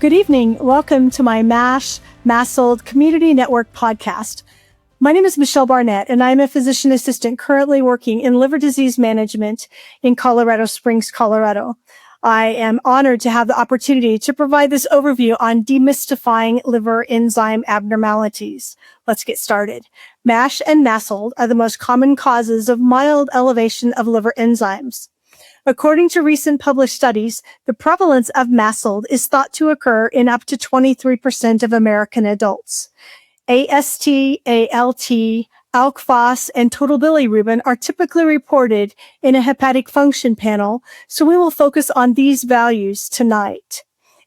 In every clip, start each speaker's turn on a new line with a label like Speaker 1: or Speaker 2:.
Speaker 1: Good evening. Welcome to my MASLD Community Network podcast. My name is Michelle Barnett, and I'm a physician assistant currently working in liver disease management in Colorado Springs, Colorado. I am honored to have the opportunity to provide this overview on demystifying liver enzyme abnormalities. Let's get started. MASH and MASLD are the most common causes of mild elevation of liver enzymes. According to recent published studies, the prevalence of MASLD is thought to occur in up to 23% of American adults. AST, ALT, ALK-Phos, and total bilirubin are typically reported in a hepatic function panel, so we will focus on these values tonight.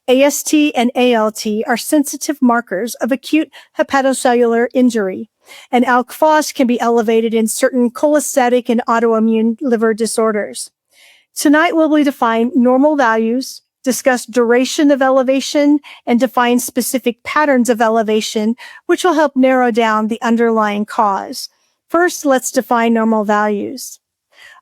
Speaker 1: AST and ALT are sensitive markers of acute hepatocellular injury, and ALK-Phos can be elevated in certain cholestatic and autoimmune liver disorders. Tonight, we'll define normal values, discuss duration of elevation, and define specific patterns of elevation, which will help narrow down the underlying cause. First, let's define normal values.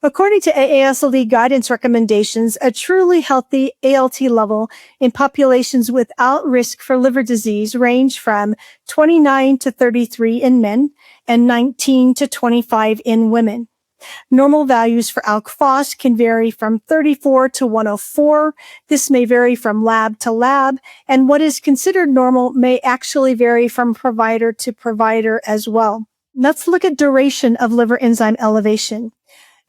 Speaker 1: According to AASLD guidance recommendations, a truly healthy ALT level in populations without risk for liver disease range from 29 to 33 in men and 19 to 25 in women. Normal values for ALK-Phos can vary from 34 to 104. This may vary from lab to lab, and what is considered normal may actually vary from provider to provider as well. Let's look at duration of liver enzyme elevation.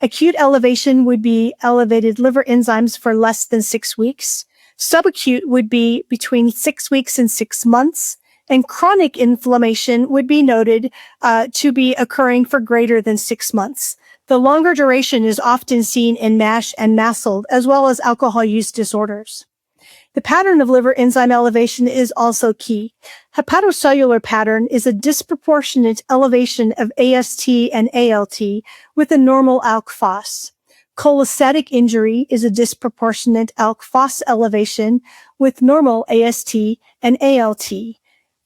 Speaker 1: Acute elevation would be elevated liver enzymes for less than 6 weeks. Subacute would be between 6 weeks and 6 months. And chronic inflammation would be noted to be occurring for greater than 6 months. The longer duration is often seen in MASH and MASLD, as well as alcohol use disorders. The pattern of liver enzyme elevation is also key. Hepatocellular pattern is a disproportionate elevation of AST and ALT with a normal ALK-Phos. Cholestatic injury is a disproportionate ALK-Phos elevation with normal AST and ALT.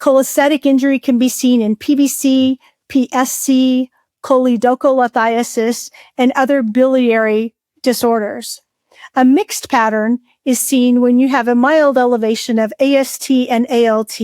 Speaker 1: Cholestatic injury can be seen in PBC, PSC, choledocholithiasis, and other biliary disorders. A mixed pattern is seen when you have a mild elevation of AST and ALT,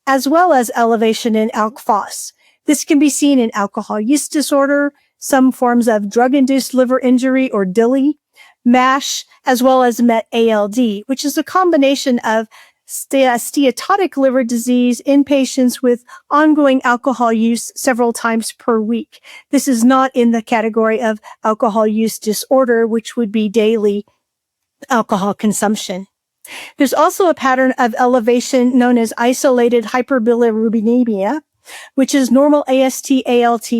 Speaker 1: as well as elevation in ALK-Phos. This can be seen in alcohol use disorder, some forms of drug-induced liver injury or DILI, MASH, as well as MASLD, which is a combination of Steatotic Liver Disease in patients with ongoing alcohol use several times per week. This is not in the category of alcohol use disorder, which would be daily alcohol consumption. There's also a pattern of elevation known as isolated hyperbilirubinemia, which is normal AST, ALT,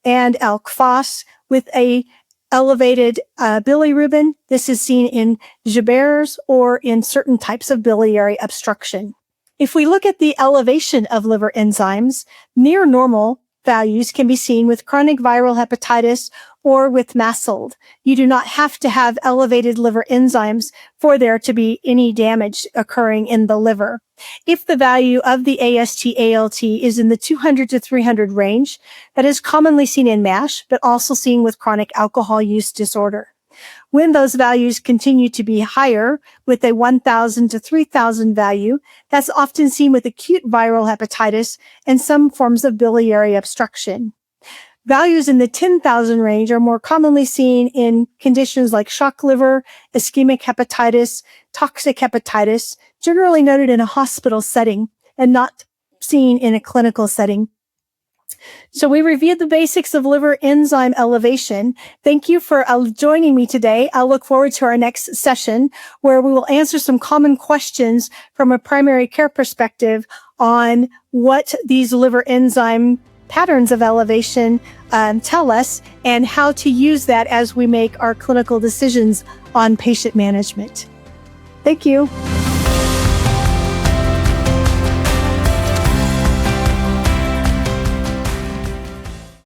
Speaker 1: and ALK-Phos with a elevated bilirubin. This is seen in Gibber's or in certain types of biliary obstruction. If we look at the elevation of liver enzymes, near normal values can be seen with chronic viral hepatitis or with MASLD. You do not have to have elevated liver enzymes for there to be any damage occurring in the liver. If the value of the AST-ALT is in the 200 to 300 range, that is commonly seen in MASH, but also seen with chronic alcohol use disorder. When those values continue to be higher with a 1,000 to 3,000 value, that's often seen with acute viral hepatitis and some forms of biliary obstruction. Values in the 10,000 range are more commonly seen in conditions like shock liver, ischemic hepatitis, toxic hepatitis, generally noted in a hospital setting and not seen in a clinical setting. So we reviewed the basics of liver enzyme elevation. Thank you for joining me today. I look forward to our next session where we will answer some common questions from a primary care perspective on what these liver enzyme patterns of elevation tell us and how to use that as we make our clinical decisions on patient management. Thank you.